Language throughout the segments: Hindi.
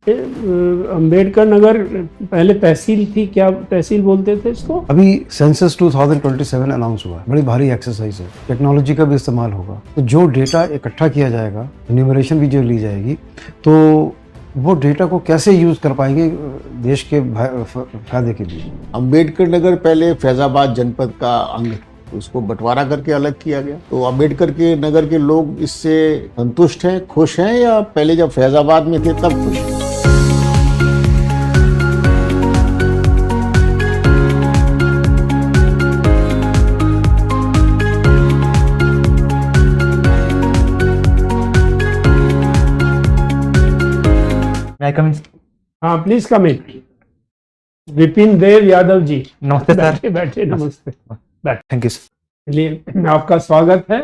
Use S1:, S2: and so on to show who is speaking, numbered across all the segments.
S1: अंबेडकर नगर पहले तहसील थी, क्या तहसील बोलते थे इसको?
S2: अभी सेंसस 2027 अनाउंस हुआ है, बड़ी भारी एक्सरसाइज है, टेक्नोलॉजी का भी इस्तेमाल होगा। तो जो डेटा इकट्ठा किया जाएगा, न्यूमरेशन भी जो ली जाएगी, तो वो डेटा को कैसे यूज कर पाएंगे देश के फायदे के लिए।
S3: अंबेडकर नगर पहले फैजाबाद जनपद का अंग, उसको बंटवारा करके अलग किया गया। तो अंबेडकर के नगर के लोग इससे संतुष्ट हैं, खुश हैं, या पहले जब फैजाबाद में थे तब खुश हैं?
S1: हाँ, प्लीज कम इन। विपिन देव यादव जी,
S4: नमस्ते सर।
S1: बैठे नमस्ते।
S4: Thank you sir.
S1: चलिए, आपका स्वागत है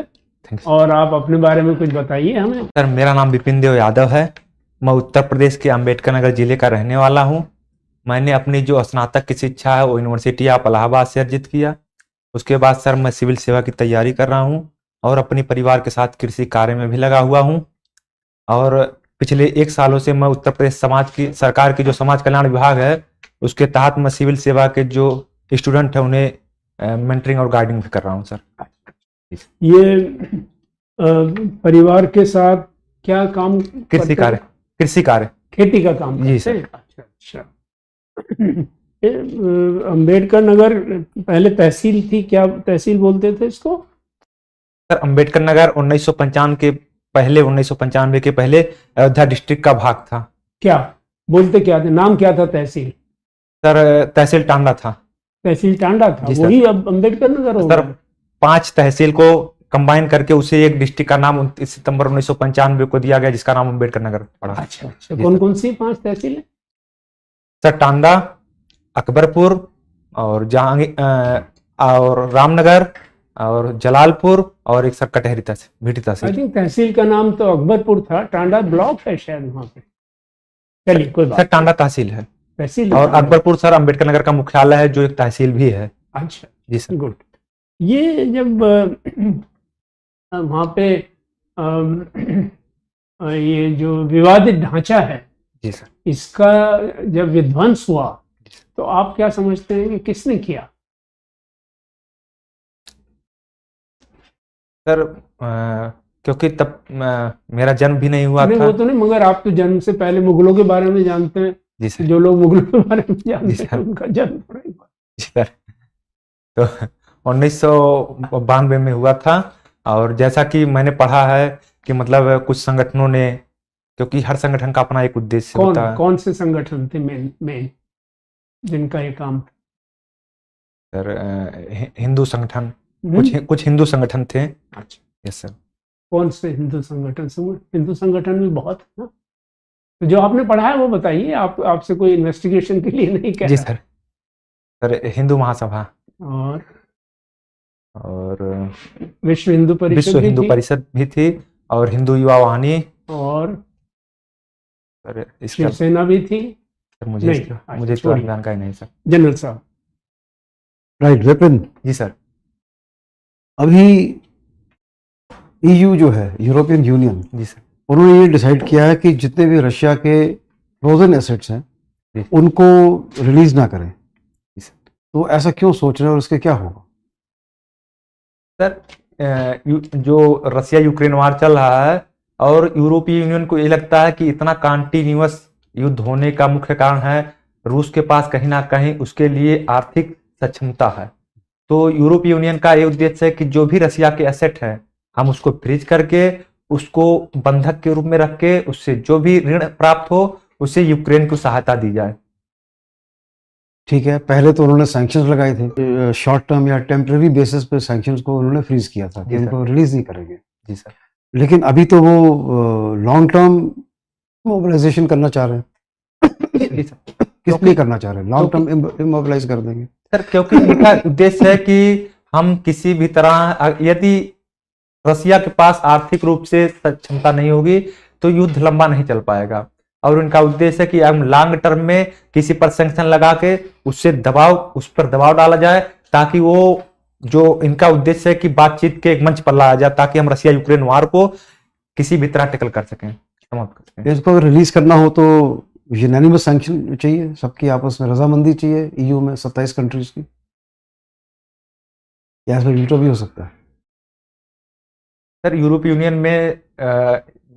S1: और आप अपने बारे में कुछ बताइए हमें।
S4: सर, मेरा नाम विपिन देव यादव है। मैं उत्तर प्रदेश के अंबेडकर नगर जिले का रहने वाला हूँ। मैंने अपनी जो स्नातक की शिक्षा है वो यूनिवर्सिटी ऑफ इलाहाबाद से अर्जित किया। उसके बाद सर मैं सिविल सेवा की तैयारी कर रहा हूँ और अपने परिवार के साथ कृषि कार्य में भी लगा हुआ हूँ। और पिछले 1 सालों से मैं उत्तर प्रदेश सरकार की जो समाज कल्याण विभाग है उसके तहत मैं सिविल सेवा के जो स्टूडेंट है उन्हें मेंटरिंग और गाइडिंग भी कर रहा हूँ सर।
S1: ये परिवार के साथ क्या काम?
S4: कृषि कार्य,
S1: खेती का काम
S4: जी
S1: करते हैं?
S4: सर।
S1: अच्छा। अंबेडकर नगर पहले तहसील थी, क्या तहसील बोलते थे इसको?
S4: सर, अंबेडकर नगर 1995 के पहले अयोध्या डिस्ट्रिक्ट का भाग था।
S1: क्या बोलते, क्या थे, नाम क्या था तहसील?
S4: सर, तहसील टांडा था।
S1: तहसील टांडा था, वही अब अंबेडकर नगर हो
S4: सर,
S1: गया।
S4: 5 तहसील को कंबाइन करके उसे एक डिस्ट्रिक्ट का नाम 29 सितंबर 1995 को दिया गया, जिसका नाम अंबेडकर नगर पड़ा।
S1: अच्छा, कौन कौन सी 5 तहसीलें?
S4: सर, टांडा, अकबरपुर और जहांगीर और रामनगर और जलालपुर और एक सर कटहरी तहसील।
S1: आई थिंक तहसील का नाम तो अकबरपुर था, टांडा ब्लॉक है शायद वहां पे। चलिए, कोई बात।
S4: सर, टांडा तहसील है
S1: तहसील
S4: और अकबरपुर सर अंबेडकर नगर का मुख्यालय है, जो एक तहसील भी है।
S1: अच्छा
S4: जी सर।
S1: गुड। ये जब वहां पे ये जो विवादित ढांचा है,
S4: जी सर,
S1: इसका जब विध्वंस हुआ तो आप क्या समझते हैं कि किसने किया?
S4: सर, क्योंकि तब मेरा जन्म भी नहीं हुआ था।
S1: वो तो नहीं, मगर आप तो जन्म से पहले मुगलों के बारे में जानते हैं।
S4: जी सर।
S1: जो लोग मुगलों के बारे में जानते हैं उनका जन्म थोड़ा ही हुआ।
S4: जी सर, तो 1992 में हुआ था। और जैसा कि मैंने पढ़ा है कि मतलब कुछ संगठनों ने, क्योंकि हर संगठन का अपना एक उद्देश्य होता है।
S1: कौन से संगठन थे मेन जिनका ये काम?
S4: सर, हिंदू संगठन, कुछ हिंदू संगठन थे।
S1: अच्छा,
S4: यस सर।
S1: कौन से हिंदू संगठन? हिंदू संगठन भी बहुत है ना। तो जो आपने पढ़ा है वो बताइए। आपसे कोई इन्वेस्टिगेशन के लिए नहीं कह
S4: जी
S1: रहा।
S4: सर। सर, हिंदू महासभा
S1: और
S4: विश्व हिंदू परिषद भी थी और हिंदू युवा वाहिनी
S1: और
S4: सर
S1: शिवसेना भी थी।
S4: सर, मुझे इसके बारे में जानकारी नहीं सर।
S1: जनरल साहब।
S2: राइट विपिन
S4: जी सर।
S2: अभी EU जो है, यूरोपियन यूनियन,
S4: जी सर,
S2: उन्होंने ये डिसाइड किया है कि जितने भी रशिया के फ्रोजन एसेट्स हैं उनको रिलीज ना करें। तो ऐसा क्यों सोच रहे हैं और इसके क्या होगा?
S4: सर, जो रसिया यूक्रेन वार चल रहा है और यूरोपीय यूनियन को ये लगता है कि इतना कंटिन्यूअस युद्ध होने का मुख्य कारण है रूस के पास कहीं ना कहीं उसके लिए आर्थिक सक्षमता है। तो यूरोपीय यूनियन का ये उद्देश्य है कि जो भी रसिया के एसेट है हम उसको फ्रीज करके उसको बंधक के रूप में रख के उससे जो भी ऋण प्राप्त हो उससे यूक्रेन को सहायता दी जाए।
S2: ठीक है, पहले तो उन्होंने सैंक्शंस लगाए थे, शॉर्ट टर्म या टेम्पररी बेसिस पे सैंक्शंस को उन्होंने फ्रीज किया था कि उनको रिलीज नहीं करेंगे।
S4: जी सर।
S2: लेकिन अभी तो वो लॉन्ग टर्म मोबिलाइजेशन करना चाह रहे हैं। किस लिए करना चाह रहे हैं? लॉन्ग टर्म इमोबिलाइज कर देंगे
S4: सर, क्योंकि इनका उद्देश्य है कि हम किसी भी तरह, यदि रसिया के पास आर्थिक रूप से क्षमता नहीं होगी तो युद्ध लंबा नहीं चल पाएगा। और उनका उद्देश्य है कि हम लॉन्ग टर्म में किसी पर सैंक्शन लगा के उस पर दबाव डाला जाए, ताकि वो जो इनका उद्देश्य है कि बातचीत के एक मंच पर लाया जाए, ताकि हम रसिया यूक्रेन वार को किसी भी तरह टैकल कर सकें, समाप्त कर सकें।
S2: इसको रिलीज करना हो तो यूनानिमस सैंक्शन चाहिए, सबकी आपस में रजामंदी चाहिए ईयू में 27 कंट्रीज की, या इसमें वीटो भी हो सकता है?
S4: सर यूरोपीय यूनियन में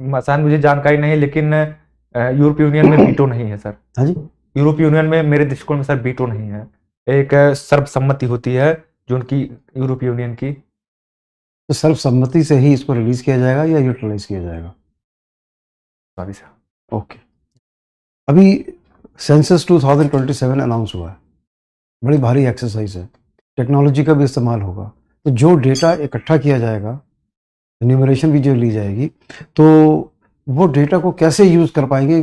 S4: मसान मुझे जानकारी नहीं, लेकिन यूरोपीय यूनियन में वीटो नहीं है सर।
S2: हाँ जी,
S4: यूरोपीय यूनियन में मेरे दृष्टिकोण में सर वीटो नहीं है। एक सर्वसम्मति होती है जो उनकी यूरोपीय यूनियन की।
S2: तो सर्वसम्मति से ही इसको रिलीज किया जाएगा या यूटिलाइज किया जाएगा?
S4: Sorry sir.
S2: ओके, अभी सेंसस 2027 अनाउंस हुआ है, बड़ी भारी एक्सरसाइज है, टेक्नोलॉजी का भी इस्तेमाल होगा। तो जो डेटा इकट्ठा किया जाएगा, न्यूमरेशन भी जो ली जाएगी, तो वो डेटा को कैसे यूज कर पाएंगे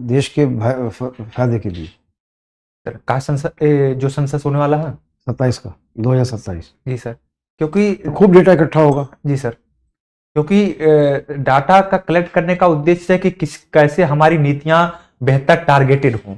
S2: देश के फायदे के लिए?
S4: सर का संसद जो संसद होने वाला है
S2: 27 का, 2027।
S4: जी सर, क्योंकि
S2: खूब डेटा इकट्ठा होगा।
S4: जी सर, क्योंकि डाटा का कलेक्ट करने का उद्देश्य है कि कैसे हमारी नीतियां बेहतर टारगेटेड हों,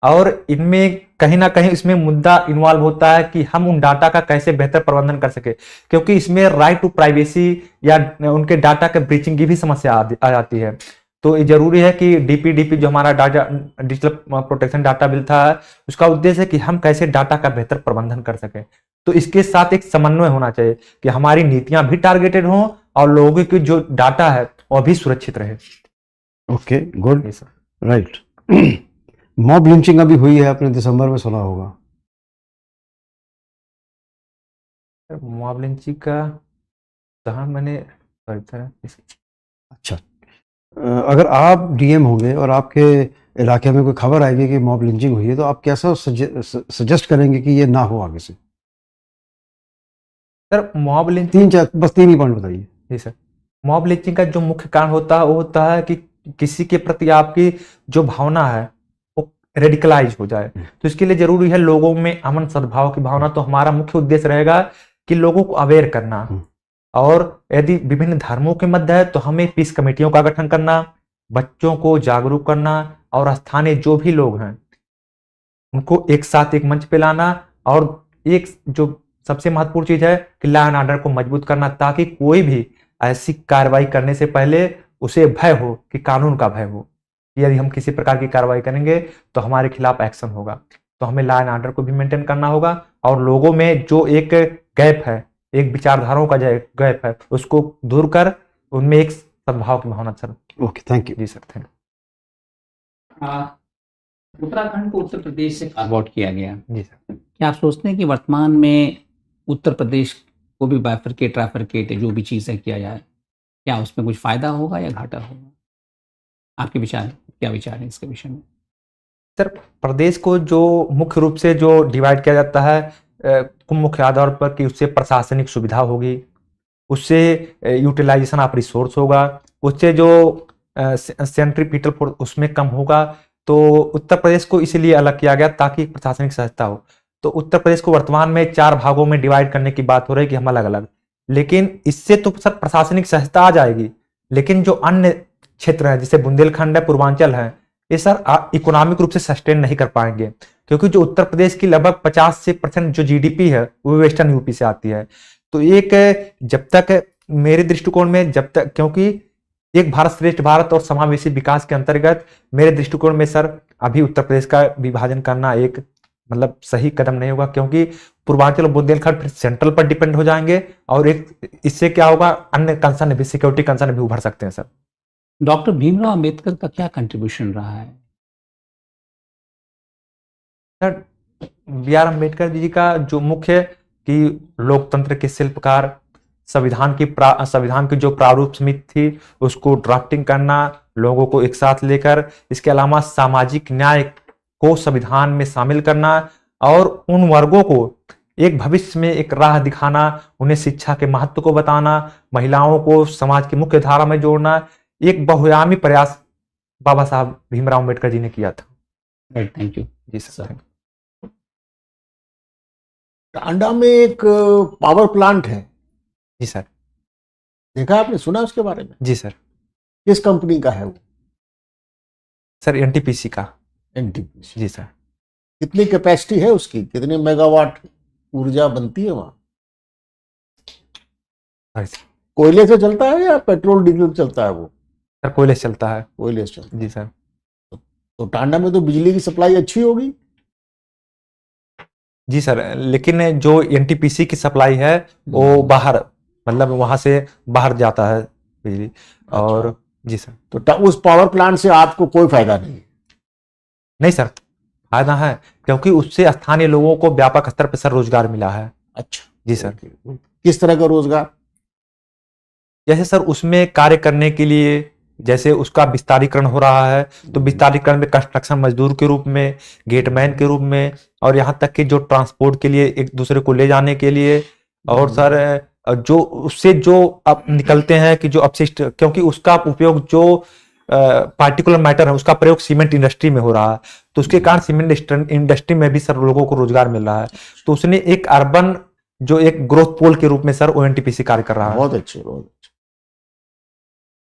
S4: और इनमें कहीं ना कहीं इसमें मुद्दा इन्वॉल्व होता है कि हम उन डाटा का कैसे बेहतर प्रबंधन कर सके, क्योंकि इसमें राइट टू प्राइवेसी या उनके डाटा के ब्रीचिंग की भी समस्या आ जाती है। तो ये जरूरी है कि डीपीडीपी जो हमारा data digital protection data bill था, उसका उद्देश्य है कि हम कैसे डाटा का बेहतर प्रबंधन कर सके। तो इसके साथ एक समन्वय होना चाहिए कि हमारी नीतियां भी टारगेटेड हों और लोगों की जो डाटा है वो भी सुरक्षित रहे।
S2: Okay, good,
S4: sir.
S2: Right. Mob lynching अभी हुई है, आपने दिसंबर में सुना होगा।
S4: मॉब लिंचिंग का कहा मैंने, सॉरी सर।
S2: अच्छा, अगर आप डीएम होंगे और आपके इलाके में कोई खबर आएगी कि मॉब लिंचिंग हुई है, तो आप कैसा सजेस्ट करेंगे कि ये ना हो आगे से?
S4: सर मॉब लिंचिंग,
S2: बस 3 ही पॉइंट बताइए।
S4: जी सर। मॉब लिंचिंग का जो मुख्य कारण होता है वो होता है कि किसी के प्रति आपकी जो भावना है वो रेडिकलाइज हो जाए। तो इसके लिए जरूरी है लोगों में अमन सद्भाव की भावना। तो हमारा मुख्य उद्देश्य रहेगा कि लोगों को अवेयर करना, और यदि विभिन्न धर्मों के मध्य है तो हमें पीस कमेटियों का गठन करना, बच्चों को जागरूक करना, और स्थानीय जो भी लोग हैं उनको एक साथ एक मंच पे लाना, और एक जो सबसे महत्वपूर्ण चीज है कि लॉ एंड ऑर्डर को मजबूत करना, ताकि कोई भी ऐसी कार्रवाई करने से पहले उसे भय हो कि कानून का भय हो कि यदि हम किसी प्रकार की कार्रवाई करेंगे तो हमारे खिलाफ एक्शन होगा। तो हमें लॉ एंड ऑर्डर को भी मेंटेन करना होगा, और लोगों में जो एक गैप है, एक विचारधाराओं का गैप है, उसको दूर कर उनमें एक सद्भाव की भावना। Sir
S2: okay, thank you.
S4: जी सर, थैंक
S5: उत्तराखंड को उत्तर प्रदेश से कार्व आउट किया गया।
S4: यू। जी सर।
S5: क्या आप सोचते हैं कि वर्तमान में उत्तर प्रदेश को भी बाइफरकेट ट्राइफरकेट जो भी चीज़ें किया जाए, क्या उसमें कुछ फायदा होगा या घाटा होगा? आपके विचार, क्या विचार है इसके विषय में?
S4: सर प्रदेश को जो मुख्य रूप से जो डिवाइड किया जाता है मुख्य आधार पर कि उससे प्रशासनिक सुविधा होगी, उससे यूटिलाइजेशन ऑफ रिसोर्स होगा, उससे जो सेंट्रीपिटल फोर्स उसमें कम होगा। तो उत्तर प्रदेश को इसीलिए अलग किया गया ताकि प्रशासनिक सहजता हो। तो उत्तर प्रदेश को वर्तमान में 4 भागों में डिवाइड करने की बात हो रही है कि हम अलग अलग, लेकिन इससे तो सर प्रशासनिक सहजता आ जाएगी, लेकिन जो अन्य क्षेत्र है जैसे बुंदेलखंड है, पूर्वांचल है, ये सर इकोनॉमिक रूप से सस्टेन नहीं कर पाएंगे, क्योंकि जो उत्तर प्रदेश की लगभग 50% जो जीडीपी है वो वेस्टर्न यूपी से आती है। तो एक जब तक मेरे दृष्टिकोण में, जब तक, क्योंकि एक भारत श्रेष्ठ भारत और समावेशी विकास के अंतर्गत मेरे दृष्टिकोण में सर अभी उत्तर प्रदेश का विभाजन करना एक मतलब सही कदम नहीं होगा, क्योंकि पूर्वांचल और बुंदेलखंड फिर सेंट्रल पर डिपेंड हो जाएंगे, और एक इससे क्या होगा, अन्य कंसर्न भी, सिक्योरिटी कंसर्न भी उभर सकते हैं। सर
S5: डॉक्टर भीमराव अंबेडकर का क्या कंट्रीब्यूशन रहा है?
S4: Sir B are Ambedkar ji का जो मुख्य कि लोकतंत्र के शिल्पकार, संविधान की जो प्रारूप समिति थी उसको ड्राफ्टिंग करना, लोगों को एक साथ लेकर, इसके अलावा सामाजिक न्याय को संविधान में शामिल करना, और उन वर्गों को एक भविष्य में एक राह दिखाना, उन्हें शिक्षा के महत्व को बताना, महिलाओं को समाज की मुख्य धारा में जोड़ना, एक बहुआयामी प्रयास बाबा साहब भीमराव अम्बेडकर जी ने किया था।
S5: Right, thank you.
S4: जी सर।
S3: टांडा में एक पावर प्लांट है,
S4: जी सर।
S3: देखा आपने, सुना उसके बारे में?
S4: जी सर।
S3: किस कंपनी का है वो?
S4: सर एनटीपीसी का।
S3: एनटीपीसी।
S4: जी सर।
S3: कितनी कैपेसिटी है उसकी, कितने मेगावाट ऊर्जा बनती है वहां? कोयले से चलता है या पेट्रोल डीजल चलता है वो?
S4: सर कोयले से चलता है।
S3: कोयले से चलता है।
S4: जी सर।
S3: तो टांडा में तो बिजली की सप्लाई अच्छी होगी।
S4: जी सर, लेकिन जो एनटीपीसी की सप्लाई है वो बाहर, मतलब वहां से बाहर जाता है बिजली। और जी सर।
S3: तो उस पावर प्लांट से आपको कोई फायदा नहीं है?
S4: नहीं सर, फायदा है, क्योंकि उससे स्थानीय लोगों को व्यापक स्तर पर सर रोजगार मिला है।
S3: अच्छा
S4: जी सर।
S3: किस तरह का रोजगार?
S4: जैसे सर उसमें कार्य करने के लिए, जैसे उसका विस्तारीकरण हो रहा है, तो विस्तारीकरण में कंस्ट्रक्शन मजदूर के रूप में, गेटमैन के रूप में, और यहाँ तक कि जो ट्रांसपोर्ट के लिए एक दूसरे को ले जाने के लिए, और सर जो उससे जो अब निकलते हैं कि जो अपशिष्ट, क्योंकि उसका उपयोग जो पार्टिकुलर मैटर है उसका प्रयोग सीमेंट इंडस्ट्री में हो रहा है, तो उसके कारण सीमेंट इंडस्ट्री में भी सर लोगों को रोजगार मिल रहा है। तो उसने एक अर्बन जो एक ग्रोथ पोल के रूप में सर ओएनटीपीसी कार्य कर रहा है।
S3: बहुत अच्छे, बहुत अच्छे।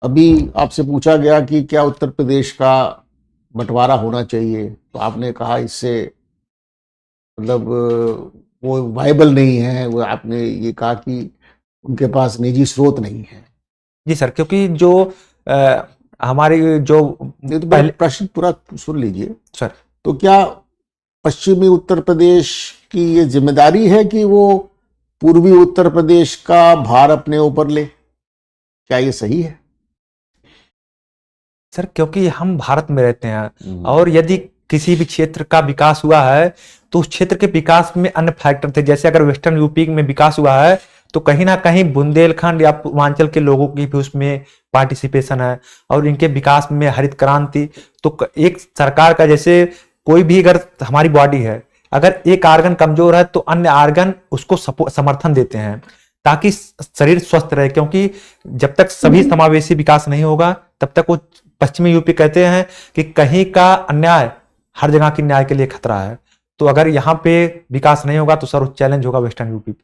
S3: अभी आपसे पूछा गया कि क्या उत्तर प्रदेश का बंटवारा होना चाहिए, तो आपने कहा इससे मतलब वो वायबल नहीं है। वो आपने ये कहा कि उनके पास निजी स्रोत नहीं है।
S4: जी सर, क्योंकि जो हमारी जो
S3: नहीं तो
S4: पहले
S3: प्रश्न पूरा सुन लीजिए
S4: सर।
S3: तो क्या पश्चिमी उत्तर प्रदेश की ये जिम्मेदारी है कि वो पूर्वी उत्तर प्रदेश का भार अपने ऊपर ले? क्या ये सही है?
S4: सर, क्योंकि हम भारत में रहते हैं, और यदि किसी भी क्षेत्र का विकास हुआ है तो उस क्षेत्र के विकास में अन्य फैक्टर थे। जैसे अगर वेस्टर्न यूपी में विकास हुआ है तो कहीं ना कहीं बुंदेलखंड या पूर्वांचल के लोगों की भी उसमें पार्टिसिपेशन है, और इनके विकास में हरित क्रांति। तो एक सरकार का, जैसे कोई भी अगर हमारी बॉडी है, अगर एक आर्गन कमजोर है तो अन्य आर्गन उसको समर्थन देते हैं ताकि शरीर स्वस्थ रहे, क्योंकि जब तक सभी समावेशी विकास नहीं होगा तब तक वो पश्चिमी यूपी कहते हैं कि कहीं का अन्याय हर जगह की न्याय के लिए खतरा है। तो अगर यहाँ पे विकास नहीं होगा तो सर चैलेंज होगा वेस्टर्न यूपी पे।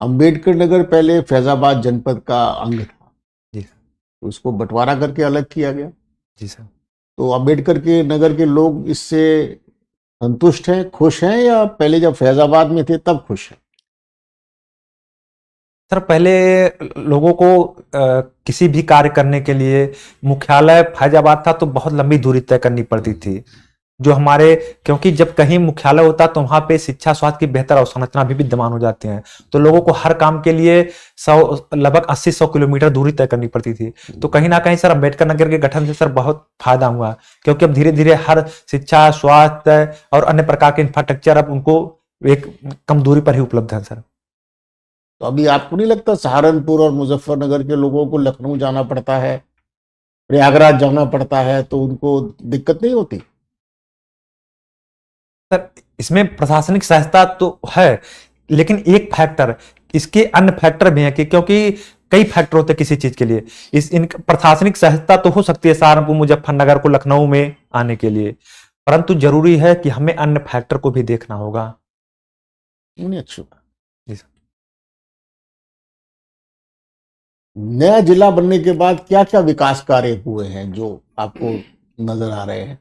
S3: अंबेडकर नगर पहले फैजाबाद जनपद का अंग था।
S4: जी
S3: तो उसको बंटवारा करके अलग किया गया।
S4: जी सर।
S3: तो अंबेडकर के नगर के लोग इससे संतुष्ट हैं, खुश हैं, या पहले जब फैजाबाद में थे तब खुश हैं?
S4: सर, पहले लोगों को किसी भी कार्य करने के लिए मुख्यालय फैजाबाद था तो बहुत लंबी दूरी तय करनी पड़ती थी। जो हमारे, क्योंकि जब कहीं मुख्यालय होता तो वहां पे शिक्षा स्वास्थ्य की बेहतर अवसंरचना भी विद्यमान हो जाती है, तो लोगों को हर काम के लिए लगभग 80-100 किलोमीटर दूरी तय करनी पड़ती थी। तो कहीं ना कहीं सर अम्बेडकर नगर के गठन से सर बहुत फायदा हुआ, क्योंकि अब धीरे धीरे हर शिक्षा, स्वास्थ्य और अन्य प्रकार के इंफ्रास्ट्रक्चर अब उनको एक कम दूरी पर ही उपलब्ध है सर।
S3: तो अभी आपको नहीं लगता सहारनपुर और मुजफ्फरनगर के लोगों को लखनऊ जाना पड़ता है, प्रयागराज जाना पड़ता है, तो उनको दिक्कत नहीं होती?
S4: सर, इसमें प्रशासनिक सहजता तो है, लेकिन एक फैक्टर, इसके अन्य फैक्टर भी हैं कि क्योंकि कई फैक्टर होते हैं किसी चीज के लिए। इन प्रशासनिक सहजता तो हो सकती है सहारनपुर, मुजफ्फरनगर को लखनऊ में आने के लिए, परंतु जरूरी है कि हमें अन्य फैक्टर को भी देखना होगा।
S3: नहीं, अच्छी बात।
S4: जी सर।
S3: नया जिला बनने के बाद क्या क्या विकास कार्य हुए हैं जो आपको नजर आ रहे हैं?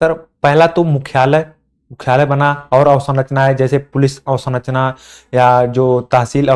S4: सर, पहला तो मुख्यालय बना, और अवसंरचनाएं जैसे पुलिस अवसंरचना या जो तहसील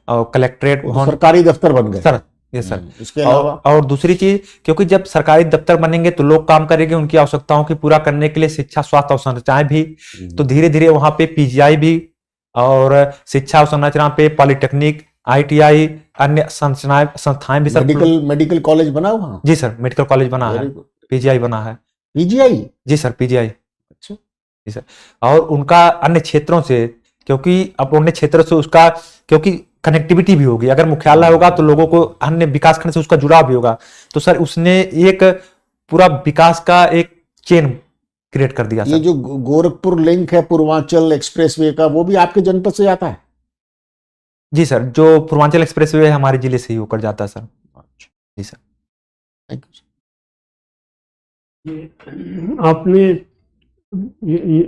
S4: कलेक्ट्रेट
S3: तो सरकारी दफ्तर बन गए
S4: सर। ये सर।
S3: इसके अलावा
S4: और दूसरी चीज, क्योंकि जब सरकारी दफ्तर बनेंगे तो लोग काम करेंगे, उनकी आवश्यकताओं की पूरा करने के लिए शिक्षा स्वास्थ्य अवसंरचनाएं भी, तो धीरे धीरे वहां पे पीजीआई भी, और शिक्षा अवसंरचना पे पॉलिटेक्निक, ITI, अन्य संस्थाएं भी सर।
S3: मेडिकल कॉलेज बना वहाँ?
S4: जी सर, मेडिकल कॉलेज बना है, पीजीआई बना है।
S3: पीजीआई?
S4: जी सर, पीजीआई।
S3: अच्छा।
S4: जी सर। और उनका अन्य क्षेत्रों से, क्योंकि अब अन्य क्षेत्र से उसका, क्योंकि कनेक्टिविटी भी होगी, अगर मुख्यालय होगा तो लोगों को अन्य विकास खंड से उसका जुड़ाव भी होगा, तो सर उसने एक पूरा विकास का एक चेन क्रिएट कर दिया।
S3: ये जो गोरखपुर लिंक है पूर्वांचल एक्सप्रेसवे का, वो भी आपके जनपद से जाता है?
S4: जी सर, जो पूर्वांचल एक्सप्रेसवे है हमारे जिले से ही होकर जाता है सर। जी सर।
S3: Thank you.
S1: आपने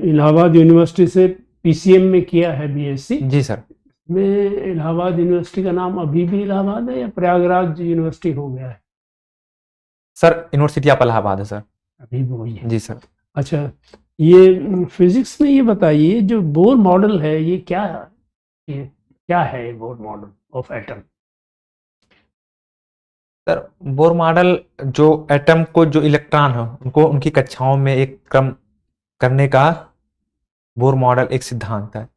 S1: इलाहाबाद यूनिवर्सिटी से PCM में किया है BSc?
S4: जी सर।
S1: में इलाहाबाद यूनिवर्सिटी का नाम अभी भी इलाहाबाद है या प्रयागराज यूनिवर्सिटी हो गया है?
S4: सर, यूनिवर्सिटी ऑफ इलाहाबाद है सर।
S1: अभी भी वही है?
S4: जी सर।
S1: अच्छा, ये फिजिक्स में ये बताइए, जो बोर मॉडल है ये क्या है? ये Bohr model? Of atom?
S4: Sir Bohr model जो एटम को जो इलेक्ट्रॉन है उनको उनकी कक्षाओं में एक क्रम करने का बोर मॉडल एक सिद्धांत है।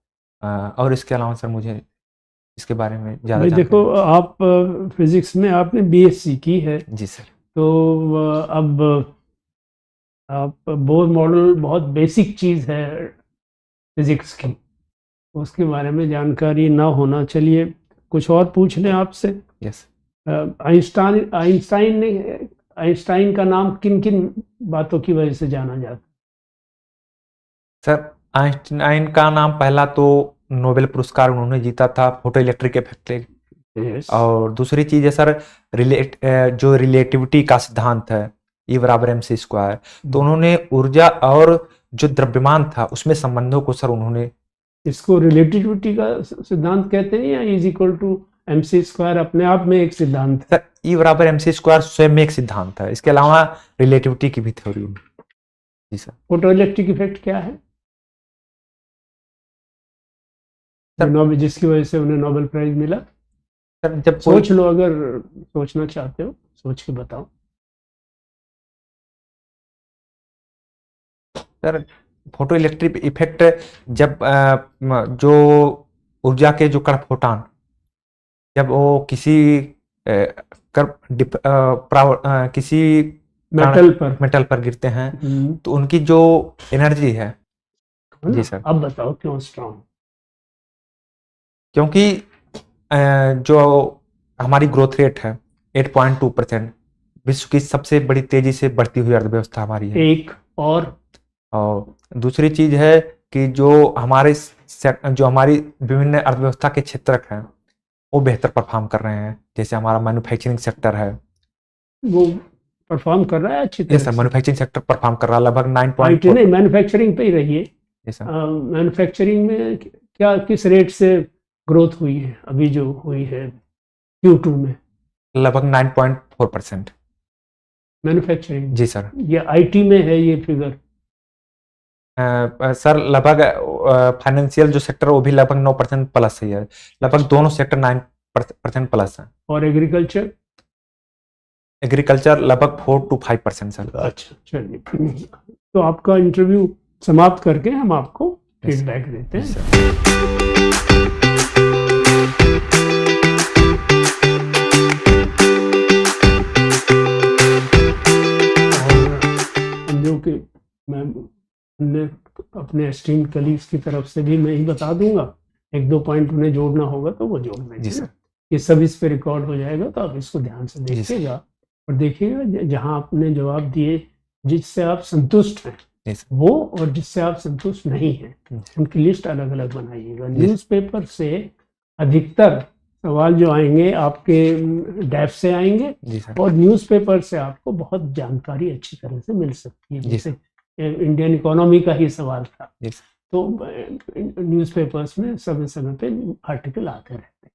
S4: और इसके अलावा सर मुझे इसके बारे में ज़्यादा
S1: भाई देखो,
S4: जानकारी
S1: आप फिजिक्स में आपने बीएससी की है,
S4: नहीं। जी सर।
S1: तो अब आप बोर मॉडल बहुत बेसिक चीज़ है फिजिक्स की, उसके बारे में जानकारी ना होना। चलिए कुछ और पूछ लें आपसे।
S4: यस।
S1: आइंस्टाइन का नाम किन किन बातों की वजह से जाना जाता
S4: सर आइंस्टाइन का नाम पहला तो नोबेल पुरस्कार उन्होंने जीता था फोटो इलेक्ट्रिक इफेक्ट।
S1: है? Yes.
S4: और दूसरी चीज है सर जो रिलेटिविटी का सिद्धांत है E बराबर mc स्क्वायर, तो उन्होंने ऊर्जा और जो द्रव्यमान था उसमें संबंधों को सर उन्होंने
S1: इसको रिलेटिविटी का सिद्धांत कहते हैं या is equal to mc square अपने आप में एक सिद्धांत है?
S4: सर E बराबर mc स्क्वायर स्वयं में एक सिद्धांत है, इसके अलावा रिलेटिविटी की भी थ्योरी है। जी सर।
S1: फोटो इलेक्ट्रिक इफेक्ट क्या है? जिसकी वजह से उन्हें नोबेल प्राइज मिला।
S4: सर जब
S1: सोच लो, अगर सोचना चाहते हो सोच के बताओ।
S4: सर फोटो इलेक्ट्रिक इफेक्ट जब जो ऊर्जा के जो कण फोटॉन जब वो किसी किसी मेटल पर गिरते हैं तो उनकी जो एनर्जी है। जी सर।
S1: अब बताओ क्यों स्ट्रॉन्ग?
S4: क्योंकि जो हमारी ग्रोथ रेट है 8.2%, विश्व की सबसे बड़ी तेजी से बढ़ती हुई अर्थव्यवस्था हमारी है।
S1: एक और
S4: दूसरी चीज है कि जो हमारी विभिन्न अर्थव्यवस्था के क्षेत्र हैं वो बेहतर परफॉर्म कर रहे हैं। जैसे हमारा मैन्युफैक्चरिंग सेक्टर है,
S1: वो परफॉर्म कर रहा है अच्छी तरह
S4: से। मैन्युफैक्चरिंग सेक्टर परफॉर्म कर रहा है लगभग
S1: 9.4। नहीं, मैन्युफैक्चरिंग पे ही रहिए।
S4: मैन्युफैक्चरिंग
S1: में क्या किस रेट से ग्रोथ हुई है अभी जो हुई है Q2 में?
S4: लगभग 9.4%
S1: मैन्युफैक्चरिंग।
S4: जी सर।
S1: ये IT में है ये फिगर?
S4: सर लगभग फाइनेंशियल जो सेक्टर वो भी लगभग 9% प्लस ही है, लगभग दोनों सेक्टर 9% प्लस है।
S1: और एग्रीकल्चर?
S4: एग्रीकल्चर लगभग 4 to 5% सर।
S1: अच्छा चलिए, तो आपका इंटरव्यू समाप्त करके हम आपको फीडबैक देते हैं। कि मैं अपने एस्टीम्ड कलीग्स की तरफ से भी मैं ही बता दूंगा, एक दो पॉइंट उन्हें जोड़ना होगा तो वो जोड़ देंगे।
S4: जी सर।
S1: ये सब इस पे रिकॉर्ड हो जाएगा, तो आप इसको ध्यान से देखिएगा और देखिएगा जहां आपने जवाब दिए जिससे आप संतुष्ट हैं वो और जिससे आप संतुष्ट नहीं हैं उनकी लिस्ट अलग अलग बनाइएगा। न्यूज़पेपर से अधिकतर सवाल जो आएंगे आपके डैफ से आएंगे और न्यूज़पेपर से आपको बहुत जानकारी अच्छी तरह से मिल सकती है। जैसे इंडियन इकोनॉमी का ही सवाल था, तो न्यूज़पेपर्स में समय समय पे आर्टिकल आते रहते हैं।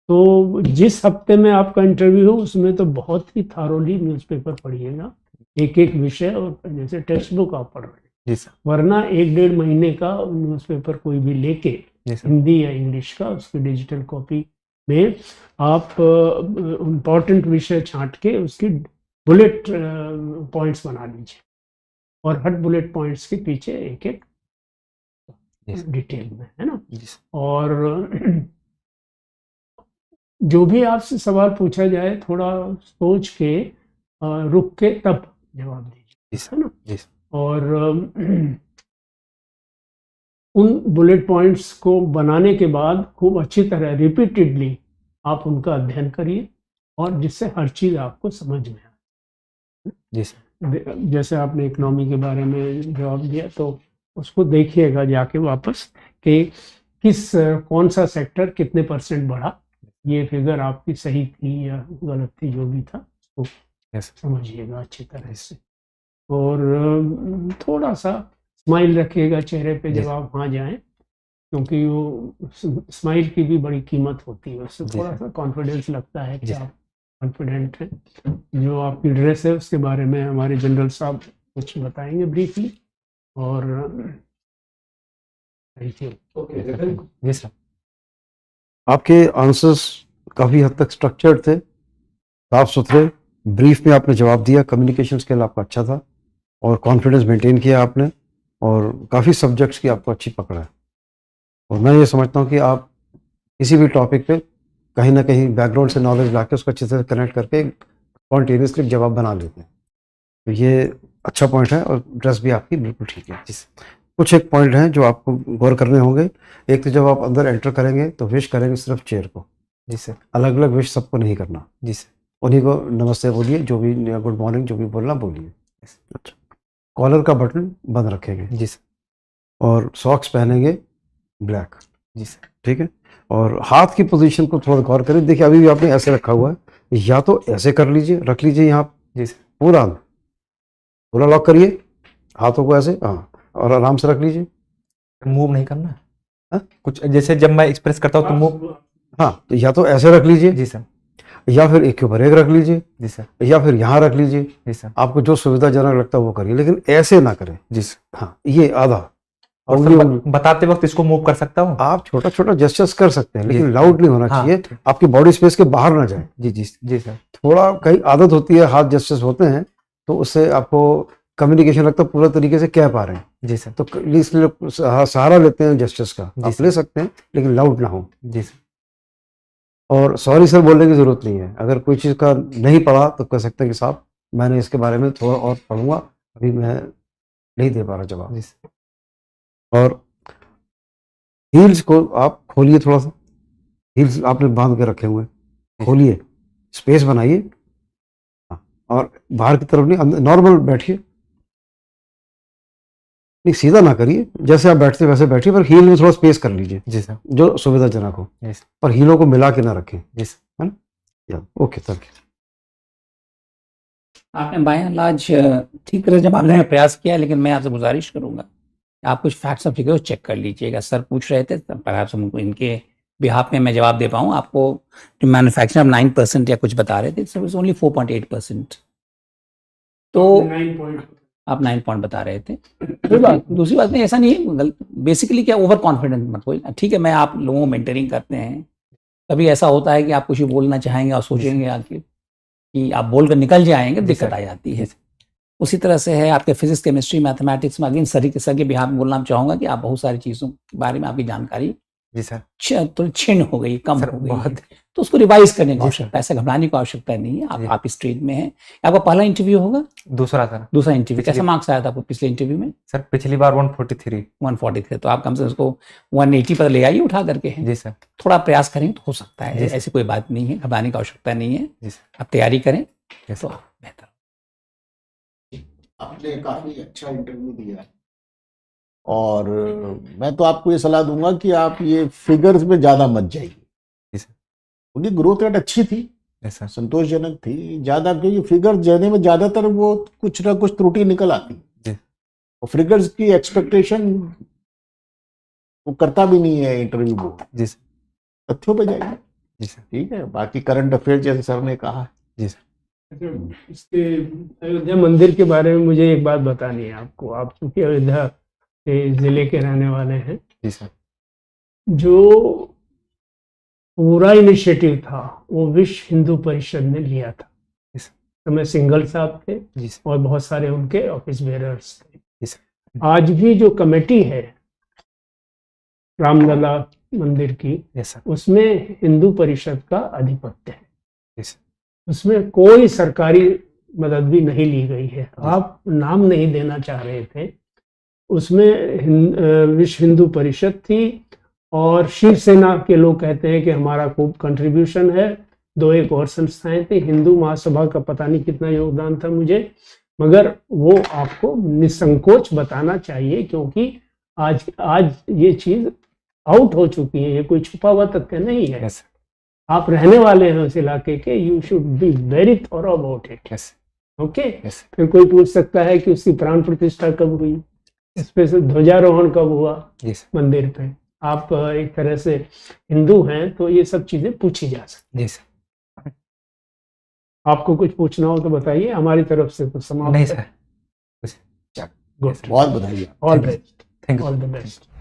S1: तो जिस हफ्ते में आपका इंटरव्यू हो उसमें तो बहुत ही थारोली न्यूज़पेपर पढ़िएगा, एक एक विषय, और जैसे टेक्स्ट बुक आप पढ़ रहे हैं। वरना 1-1.5 महीने का न्यूज़पेपर कोई भी लेके हिंदी या इंग्लिश का उसकी डिजिटल कॉपी में आप इम्पॉर्टेंट विषय छांट के उसकी बुलेट पॉइंट्स बना लीजिए और हर बुलेट पॉइंट्स के पीछे एक एक डिटेल में, है ना। और जो भी आपसे सवाल पूछा जाए थोड़ा सोच के रुक के तब जवाब दीजिए, है ना। और उन बुलेट पॉइंट्स को बनाने के बाद खूब अच्छी तरह रिपीटेडली आप उनका अध्ययन करिए और जिससे हर चीज़ आपको समझ में आए। जैसे आपने इकोनॉमी के बारे में जवाब दिया तो उसको देखिएगा जाके वापस कि कौन सा सेक्टर कितने % बढ़ा, ये फिगर आपकी सही थी या गलत थी, जो भी था तो समझिएगा अच्छी तरह से। और थोड़ा सा स्माइल रखिएगा चेहरे पे जब आप वहाँ जाएं, क्योंकि वो स्माइल की भी बड़ी कीमत होती है, उससे थोड़ा सा कॉन्फिडेंस लगता है कि आप कॉन्फिडेंट हैं। जो आपकी ड्रेस है उसके बारे में हमारे जनरल साहब कुछ बताएंगे ब्रीफली। और थैंक यू।
S2: आपके आंसर्स काफ़ी हद तक स्ट्रक्चर्ड थे, साफ सुथरे, ब्रीफ में आपने जवाब दिया, कम्युनिकेशन स्किल आपका अच्छा था और कॉन्फिडेंस मेंटेन किया आपने, और काफ़ी सब्जेक्ट्स की आपको अच्छी पकड़ है। और मैं ये समझता हूँ कि आप किसी भी टॉपिक पे कहीं ना कहीं बैकग्राउंड से नॉलेज ला के उसको अच्छे से कनेक्ट करके स्पॉन्टेनियसली जवाब बना लेते हैं, तो ये अच्छा पॉइंट है। और ड्रेस भी आपकी बिल्कुल ठीक है। कुछ एक पॉइंट हैं जो आपको गौर करने होंगे। एक तो जब आप अंदर एंटर करेंगे तो विश करेंगे सिर्फ चेयर को,
S4: जी सर।
S2: अलग अलग विश सबको नहीं करना।
S4: जी सर।
S2: उन्हीं को नमस्ते बोलिए, जो भी गुड मॉर्निंग जो भी बोलना बोलिए। अच्छा, कॉलर का बटन बंद रखेंगे।
S4: जी सर।
S2: और सॉक्स पहनेंगे ब्लैक।
S4: जी सर।
S2: ठीक है। और हाथ की पोजीशन को थोड़ा गौर करें। देखिए अभी भी आपने ऐसे रखा हुआ है, या तो ऐसे कर लीजिए, रख लीजिए यहाँ।
S4: जी सर।
S2: पूरा पूरा लॉक करिए हाथों को ऐसे, हाँ, और आराम से रख लीजिए।
S4: मूव नहीं करना है?
S2: हाँ?
S4: कुछ जैसे जब मैं एक्सप्रेस करता हूँ तो मूव,
S2: हाँ, तो या तो ऐसे रख लीजिए।
S4: जी सर।
S2: या फिर एक के ऊपर एक रख लीजिए।
S4: जी सर।
S2: या फिर यहाँ रख लीजिए।
S4: जी सर।
S2: आपको जो सुविधाजनक लगता है वो करिए, लेकिन ऐसे ना करें।
S4: जी सर।
S2: हाँ, ये आधा।
S4: और
S2: उंगली-
S4: सर बताते वक्त इसको मूव कर सकता हूँ?
S2: आप छोटा छोटा जेस्चर्स कर सकते हैं, लेकिन
S4: जी।
S2: लाउड नहीं होना
S4: हाँ,
S2: चाहिए,
S4: ठीक।
S2: आपकी बॉडी स्पेस के बाहर ना जाए।
S4: जी जी जी सर।
S2: थोड़ा कहीं आदत होती है, हाथ जेस्चर्स होते हैं, तो उससे आपको कम्युनिकेशन लगता है पूरा तरीके से कह पा रहे हैं।
S4: जी सर।
S2: तो इसलिए सहारा लेते हैं जेस्चर्स का,
S4: जी
S2: आप
S4: सर।
S2: ले सकते हैं, लेकिन लाउड ना हो।
S4: जी सर।
S2: और सॉरी सर बोलने की जरूरत नहीं है। अगर कोई चीज़ का नहीं पढ़ा तो कह सकते हैं कि साहब मैंने इसके बारे में थोड़ा और पढ़ूंगा, अभी मैं नहीं दे पा रहा जवाब।
S4: जी सर।
S2: और हील्स को आप खोलिए थोड़ा सा, हील्स आपने बांध के रखे हुए हैं, खोलिए, स्पेस बनाइए। हाँ, और बाहर की तरफ नहीं, अंदर नॉर्मल बैठिए, नहीं सीधा ना करिए, जैसे आप बैठते वैसे बैठिए, पर हील में थोड़ा स्पेस कर लीजिए
S4: जी सर।
S2: जो सुविधाजनक हो,
S4: जी सर।
S2: पर हीलों को मिला के ना रखें।
S4: जी सर।
S2: है ना? Okay, thank you.
S5: आपने बाय एंड लार्ज ठीक तरह जवाब देने का प्रयास किया, लेकिन मैं आपसे गुजारिश करूंगा कि आप कुछ फैक्ट्स ऑफ फिगर चेक कर लीजिएगा। सर पूछ रहे थे, परहैप्स हमको इनके बिहाफ में मैं जवाब दे पाऊँ। आपको जो मैन्युफैक्चरिंग 9% या कुछ बता रहे थे, सर इट्स ओनली 4.8%। तो
S1: 9 पॉइंट
S5: आप 9 पॉइंट बता रहे थे। दूसरी बात में ऐसा नहीं है, बेसिकली क्या ओवर कॉन्फिडेंस मत हो। ठीक है, मैं आप लोगों को मेंटरिंग करते हैं, कभी ऐसा होता है कि आप कुछ बोलना चाहेंगे और सोचेंगे आगे कि आप बोल कर निकल जाएंगे, दिक्कत आ जाती है। उसी तरह से है आपके फिजिक्स, केमिस्ट्री, मैथमेटिक्स में अगेन सर के बिहार में बोलना चाहूंगा कि आप बहुत सारी चीज़ों के बारे में आपकी जानकारी
S4: जी सर।
S5: थोड़ी क्षीण हो गई, कम
S4: सर
S5: हो गई
S4: बहुत,
S5: है, तो उसको रिवाइज करने की
S4: जी
S5: आवश्यकता है। ऐसा घबराने की आवश्यकता नहीं है।
S4: जी।
S5: आप स्ट्रीट में हैं। आपका पहला इंटरव्यू होगा?
S4: दूसरा सर।
S5: दूसरा इंटरव्यू
S4: पिछली-
S5: कैसा मार्क्स आया था आपको पिछले इंटरव्यू में?
S4: सर पिछली बार 143।
S5: 140 थे, तो आप कम से कम उसको 180 पर ले आइए उठा करके।
S4: जी सर।
S5: थोड़ा प्रयास करेंगे तो हो सकता है,
S4: जी सर।
S5: ऐसी कोई बात नहीं है, घबराने की आवश्यकता नहीं है।
S4: जी सर।
S5: आप तैयारी करें
S4: यस
S5: तो
S4: सर।
S5: बेहतर।
S3: आपने काफी अच्छा इंटरव्यू दिया है, और मैं तो आपको ये सलाह दूंगा कि आप ये फिगर्स में ज्यादा मत जाइए।
S4: जी सर।
S3: उनकी ग्रोथ रेट अच्छी थी,
S4: यस सर।
S3: संतोषजनक थी, ज्यादा क्योंकि फिगर जाने में ज्यादातर वो कुछ ना कुछ त्रुटि निकल आती
S4: जी।
S3: और फिगर्स की एक्सपेक्टेशन वो करता भी नहीं है इंटरव्यू बोर्ड।
S4: जी सर।
S3: तथ्यों पे जाइए।
S4: जी सर।
S3: ठीक है, बाकी करंट अफेयर जैसे सर ने कहा।
S4: जी सर।
S1: इसके अयोध्या मंदिर के बारे में मुझे एक बात बतानी है आपको। आप चूंकि अयोध्या के जिले के रहने वाले हैं,
S4: जी सर।
S1: जो पूरा इनिशिएटिव था वो विश्व हिंदू परिषद ने लिया था।
S4: Yes.
S1: समय सिंघल साहब थे
S4: जी सर।
S1: और बहुत सारे उनके ऑफिस बेरर्स थे।
S4: Yes.
S1: आज भी जो कमेटी है रामलला मंदिर की,
S4: यस सर।
S1: उसमें हिंदू परिषद का आधिपत्य है।
S4: यस।
S1: उसमें कोई सरकारी मदद भी नहीं ली गई है। आप नाम नहीं देना चाह रहे थे, उसमें विश्व हिंदू परिषद थी और शिवसेना के लोग कहते हैं कि हमारा खूब कंट्रीब्यूशन है। 2 एक और संस्थाएं थी, हिंदू महासभा का पता नहीं कितना योगदान था मुझे, मगर वो आपको निसंकोच बताना चाहिए, क्योंकि आज ये चीज आउट हो चुकी है, ये कोई छुपा हुआ तथ्य नहीं है।
S4: यस।
S1: आप रहने वाले हैं उस इलाके के, you should be very thorough about it.
S4: Yes.
S1: Okay.
S4: Yes.
S1: फिर कोई पूछ सकता है कि उसकी प्राण प्रतिष्ठा कब हुई, स्पेशल ध्वजारोहण कब हुआ
S4: यस।
S1: मंदिर पे। आप एक तरह से हिंदू हैं तो ये सब चीजें पूछी जा सकती।
S4: जी सर।
S1: आपको कुछ पूछना हो तो बताइए, हमारी तरफ से तो समाप्त
S4: नहीं
S1: है।
S4: सर।
S1: गुड,
S3: बहुत बधाई।
S1: All best,
S4: thank you.
S1: All the best.